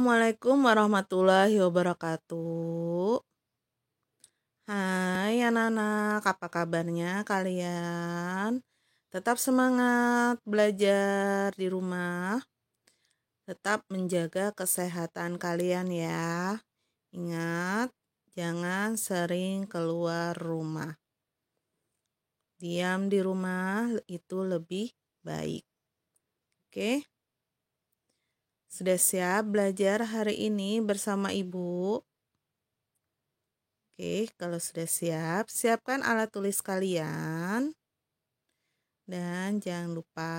Assalamualaikum warahmatullahi wabarakatuh. Hai anak-anak, apa kabarnya kalian? Tetap semangat belajar di rumah. Tetap menjaga kesehatan kalian ya. Ingat, jangan sering keluar rumah. Diam di rumah itu lebih baik. Oke? Sudah siap belajar hari ini bersama Ibu? Oke, kalau sudah siap, siapkan alat tulis kalian. Dan jangan lupa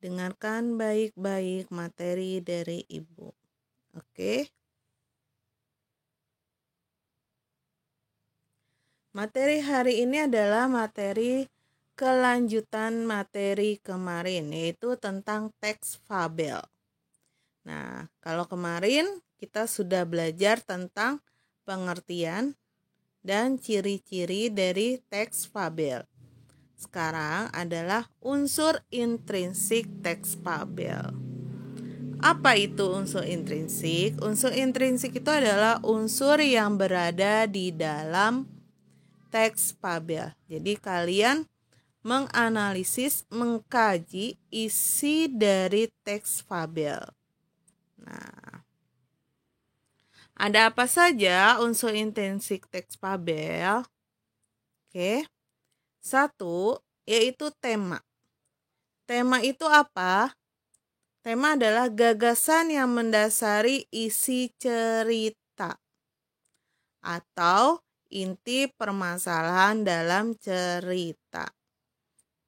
dengarkan baik-baik materi dari Ibu. Oke? Materi hari ini adalah materi kelanjutan materi kemarin, yaitu tentang teks fabel. Nah, kalau kemarin kita sudah belajar tentang pengertian dan ciri-ciri dari teks fabel. Sekarang adalah unsur intrinsik teks fabel. Apa itu unsur intrinsik? Unsur intrinsik itu adalah unsur yang berada di dalam teks fabel. Jadi kalian menganalisis, mengkaji isi dari teks fabel. Nah, ada apa saja unsur intrinsik teks fabel? Oke. 1, yaitu tema. Tema itu apa? Tema adalah gagasan yang mendasari isi cerita atau inti permasalahan dalam cerita.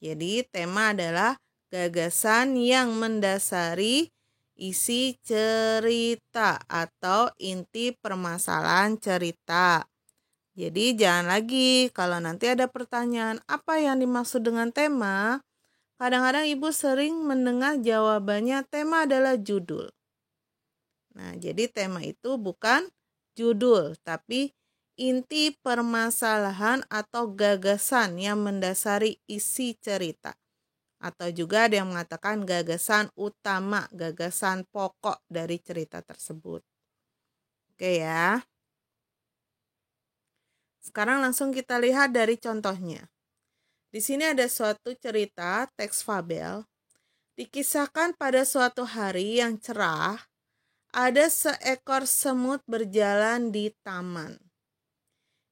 Jadi tema adalah gagasan yang mendasari isi cerita atau inti permasalahan cerita. Jadi jangan lagi kalau nanti ada pertanyaan apa yang dimaksud dengan tema. Kadang-kadang ibu sering mendengar jawabannya tema adalah judul. Nah, jadi tema itu bukan judul, tapi inti permasalahan atau gagasan yang mendasari isi cerita. Atau juga ada yang mengatakan gagasan utama, gagasan pokok dari cerita tersebut. Oke ya. Sekarang langsung kita lihat dari contohnya. Di sini ada suatu cerita teks fabel. Dikisahkan pada suatu hari yang cerah, ada seekor semut berjalan di taman.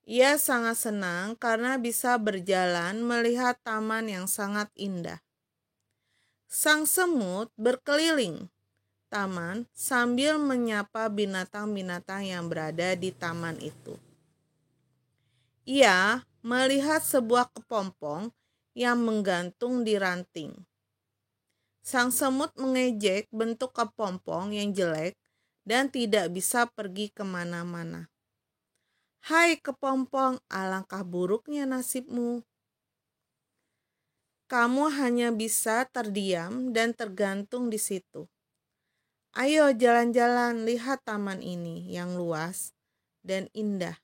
Ia sangat senang karena bisa berjalan melihat taman yang sangat indah. Sang semut berkeliling taman sambil menyapa binatang-binatang yang berada di taman itu. Ia melihat sebuah kepompong yang menggantung di ranting. Sang semut mengejek bentuk kepompong yang jelek dan tidak bisa pergi kemana-mana. Hai kepompong, alangkah buruknya nasibmu. Kamu hanya bisa terdiam dan tergantung di situ. Ayo jalan-jalan, lihat taman ini yang luas dan indah.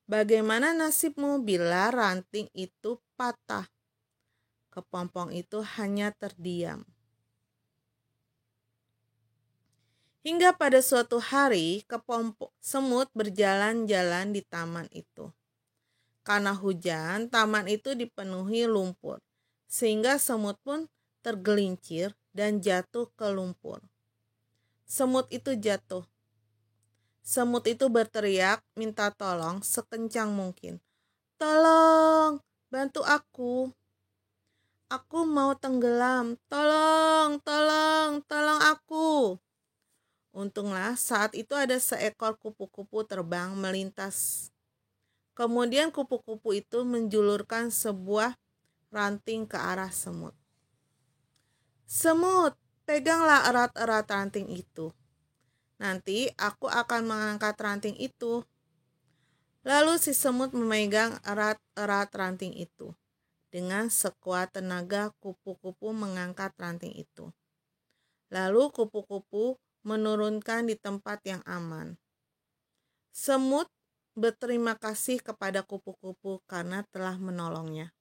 Bagaimana nasibmu bila ranting itu patah? Kepompong itu hanya terdiam. Hingga pada suatu hari, kepompong semut berjalan-jalan di taman itu. Karena hujan, taman itu dipenuhi lumpur, sehingga semut pun tergelincir dan jatuh ke lumpur. Semut itu jatuh. Semut itu berteriak minta tolong sekencang mungkin. Tolong, bantu aku. Aku mau tenggelam. Tolong, tolong, tolong aku. Untunglah saat itu ada seekor kupu-kupu terbang melintas. Kemudian kupu-kupu itu menjulurkan sebuah ranting ke arah semut. Semut, peganglah erat-erat ranting itu. Nanti aku akan mengangkat ranting itu. Lalu si semut memegang erat-erat ranting itu. Dengan sekuat tenaga kupu-kupu mengangkat ranting itu. Lalu kupu-kupu menurunkan di tempat yang aman. Semut berterima kasih kepada kupu-kupu karena telah menolongnya.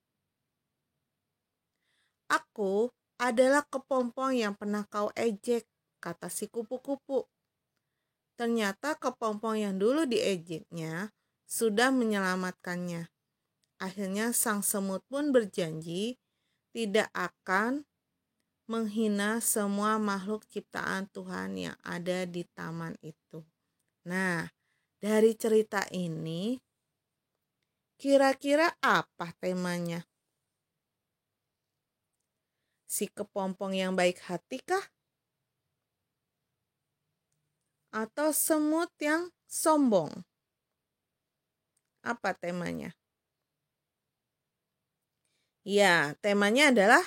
adalah kepompong yang pernah kau ejek, kata si kupu-kupu. Ternyata kepompong yang dulu diejeknya sudah menyelamatkannya. Akhirnya sang semut pun berjanji tidak akan menghina semua makhluk ciptaan Tuhan yang ada di taman itu. Nah, dari cerita ini, kira-kira apa temanya? Si kepompong yang baik hati kah? Atau semut yang sombong? Apa temanya? Ya, temanya adalah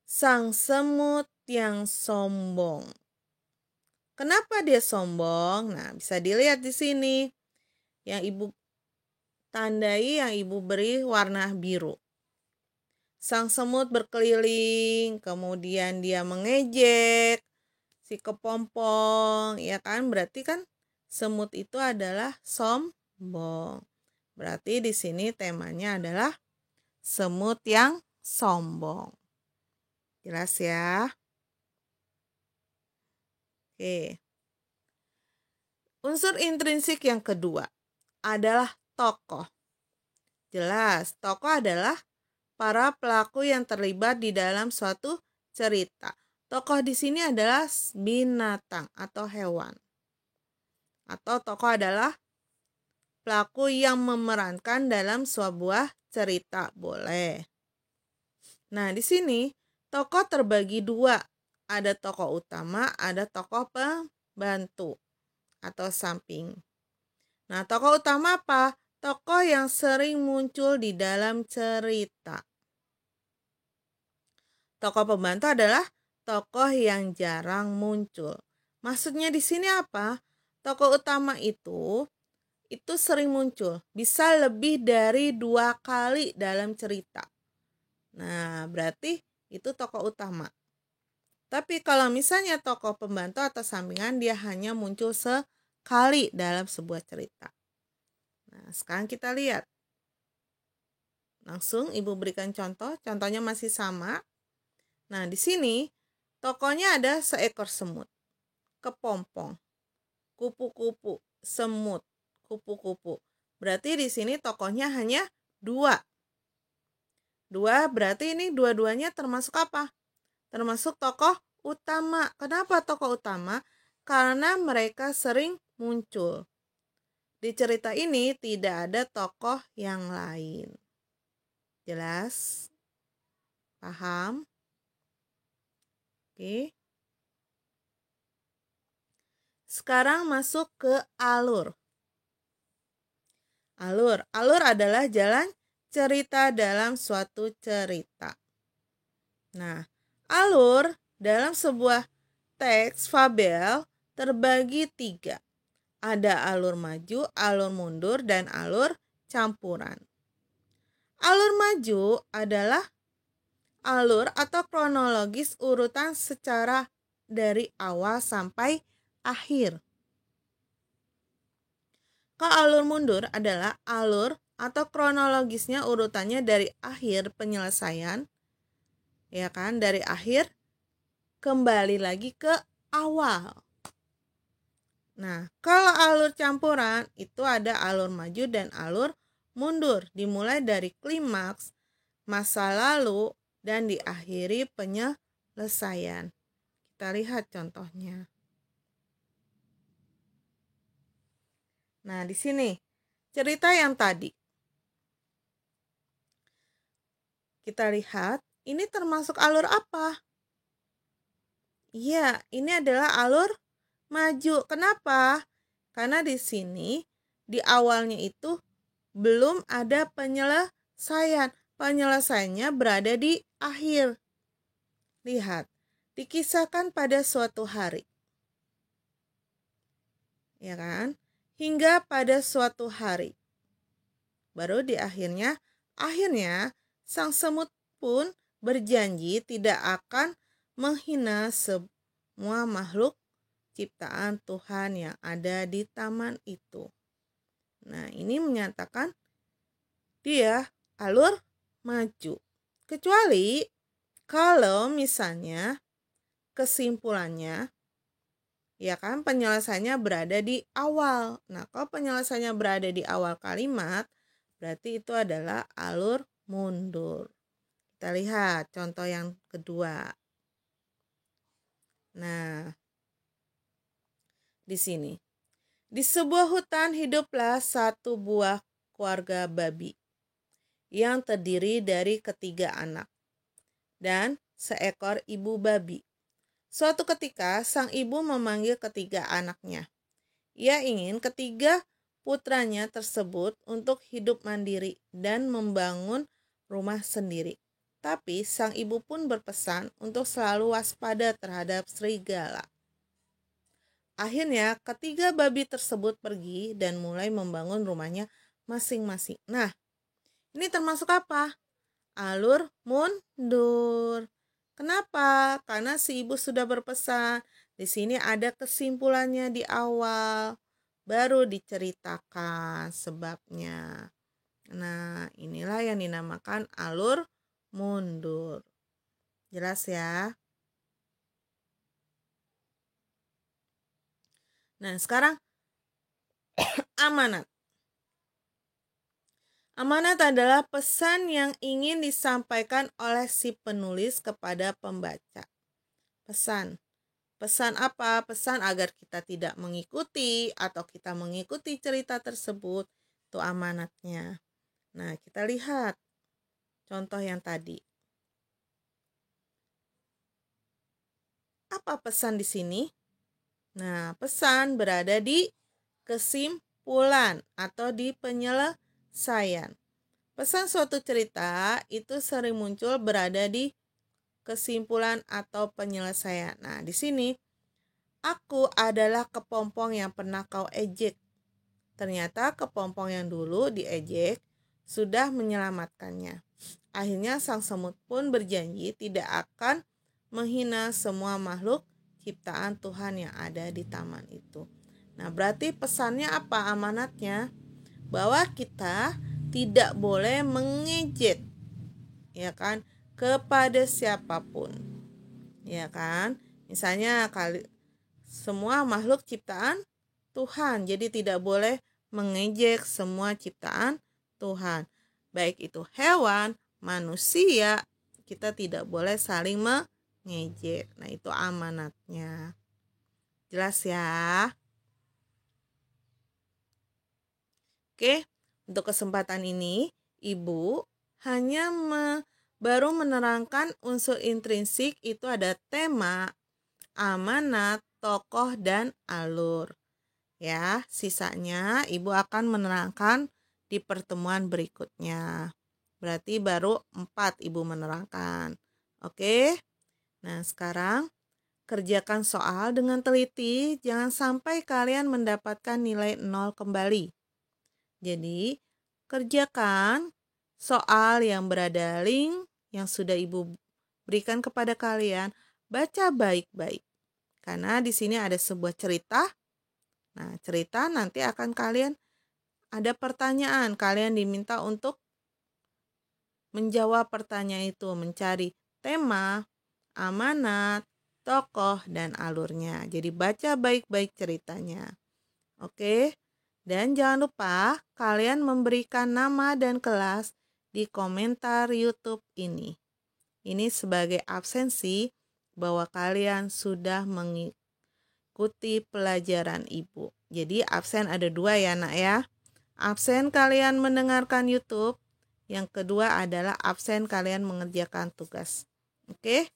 sang semut yang sombong. Kenapa dia sombong? Nah, bisa dilihat di sini. Yang ibu tandai, yang ibu beri warna biru. Sang semut berkeliling, kemudian dia mengejek si kepompong, ya kan? Berarti kan semut itu adalah sombong. Berarti di sini temanya adalah semut yang sombong. Jelas ya? Oke. Unsur intrinsik yang kedua adalah tokoh. Jelas, tokoh adalah para pelaku yang terlibat di dalam suatu cerita. Tokoh di sini adalah binatang atau hewan. Atau tokoh adalah pelaku yang memerankan dalam sebuah cerita, boleh. Nah, di sini tokoh terbagi dua. Ada tokoh utama, ada tokoh pembantu atau samping. Nah, tokoh utama apa? Tokoh yang sering muncul di dalam cerita. Tokoh pembantu adalah tokoh yang jarang muncul. Maksudnya di sini apa? Tokoh utama itu sering muncul, bisa lebih dari 2 kali dalam cerita. Nah, berarti itu tokoh utama. Tapi kalau misalnya tokoh pembantu atau sampingan, dia hanya muncul sekali dalam sebuah cerita. Nah, sekarang kita lihat. Langsung ibu berikan contoh. Contohnya masih sama. Nah, di sini tokohnya ada seekor semut, kepompong, kupu-kupu, semut, kupu-kupu. Berarti di sini tokohnya hanya 2. 2 berarti ini dua-duanya termasuk apa? Termasuk tokoh utama. Kenapa tokoh utama? Karena mereka sering muncul. Di cerita ini tidak ada tokoh yang lain. Jelas? Paham? Oke. Sekarang masuk ke alur. Alur adalah jalan cerita dalam suatu cerita. Nah, alur dalam sebuah teks fabel terbagi 3. Ada alur maju, alur mundur, dan alur campuran. Alur maju adalah alur atau kronologis urutan secara dari awal sampai akhir. Kalau alur mundur adalah alur atau kronologisnya urutannya dari akhir penyelesaian, ya kan, dari akhir kembali lagi ke awal. Nah, kalau alur campuran itu ada alur maju dan alur mundur, dimulai dari klimaks, masa lalu, dan diakhiri penyelesaian. Kita lihat contohnya. Nah, di sini cerita yang tadi. Kita lihat, ini termasuk alur apa? Iya, ini adalah alur maju. Kenapa? Karena di sini di awalnya itu belum ada penyelesaian. Penyelesaiannya berada di akhir. Lihat, dikisahkan pada suatu hari. Ya kan? Hingga pada suatu hari. Baru di akhirnya sang semut pun berjanji tidak akan menghina semua makhluk ciptaan Tuhan yang ada di taman itu. Nah, ini menyatakan dia alur maju. Kecuali Kalau misalnya kesimpulannya, ya kan, penyelesaiannya berada di awal. Nah, kalau penyelesaiannya berada di awal kalimat, berarti itu adalah alur mundur. Kita lihat contoh yang kedua. Nah, di sini. Di sebuah hutan hiduplah satu buah keluarga babi yang terdiri dari ketiga anak dan seekor ibu babi. Suatu ketika, sang ibu memanggil ketiga anaknya. Ia ingin ketiga putranya tersebut untuk hidup mandiri dan membangun rumah sendiri. Tapi sang ibu pun berpesan untuk selalu waspada terhadap serigala. Akhirnya, ketiga babi tersebut pergi dan mulai membangun rumahnya masing-masing. Nah, ini termasuk apa? Alur mundur. Kenapa? Karena si ibu sudah berpesan. Di sini ada kesimpulannya di awal, baru diceritakan sebabnya. Nah, inilah yang dinamakan alur mundur. Jelas ya? Nah, sekarang amanat. Amanat adalah pesan yang ingin disampaikan oleh si penulis kepada pembaca. Pesan. Pesan apa? Pesan agar kita tidak mengikuti atau kita mengikuti cerita tersebut. Itu amanatnya. Nah, kita lihat contoh yang tadi. Apa pesan di sini? Nah, pesan berada di kesimpulan atau di penyelesaian. Pesan suatu cerita itu sering muncul berada di kesimpulan atau penyelesaian. Nah, di sini, aku adalah kepompong yang pernah kau ejek. Ternyata kepompong yang dulu diejek sudah menyelamatkannya. Akhirnya sang semut pun berjanji tidak akan menghina semua makhluk ciptaan Tuhan yang ada di taman itu. Nah, berarti pesannya apa? Amanatnya bahwa kita tidak boleh mengejek, ya kan, kepada siapapun, ya kan. Misalnya semua makhluk ciptaan Tuhan, jadi tidak boleh mengejek semua ciptaan Tuhan, baik itu hewan, manusia, kita tidak boleh saling mengejek. Nah, itu amanatnya. Jelas ya? Oke, untuk kesempatan ini, Ibu hanya baru menerangkan unsur intrinsik, itu ada tema, amanat, tokoh, dan alur. Ya, sisanya Ibu akan menerangkan di pertemuan berikutnya. Berarti baru 4 Ibu menerangkan. Oke. Nah, sekarang kerjakan soal dengan teliti, jangan sampai kalian mendapatkan nilai 0 kembali. Jadi, kerjakan soal yang berada link yang sudah Ibu berikan kepada kalian, baca baik-baik. Karena di sini ada sebuah cerita. Nah, cerita nanti akan kalian ada pertanyaan, kalian diminta untuk menjawab pertanyaan itu, mencari tema, amanat, tokoh, dan alurnya. Jadi baca baik-baik ceritanya. Oke? Dan jangan lupa kalian memberikan nama dan kelas di komentar YouTube ini. Ini sebagai absensi bahwa kalian sudah mengikuti pelajaran Ibu. Jadi absen ada 2 ya nak ya. Absen kalian mendengarkan YouTube. Yang kedua adalah absen kalian mengerjakan tugas. Oke?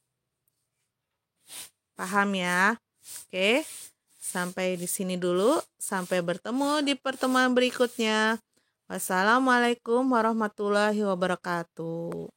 Paham ya? Oke? Sampai di sini dulu. Sampai bertemu di pertemuan berikutnya. Wassalamualaikum warahmatullahi wabarakatuh.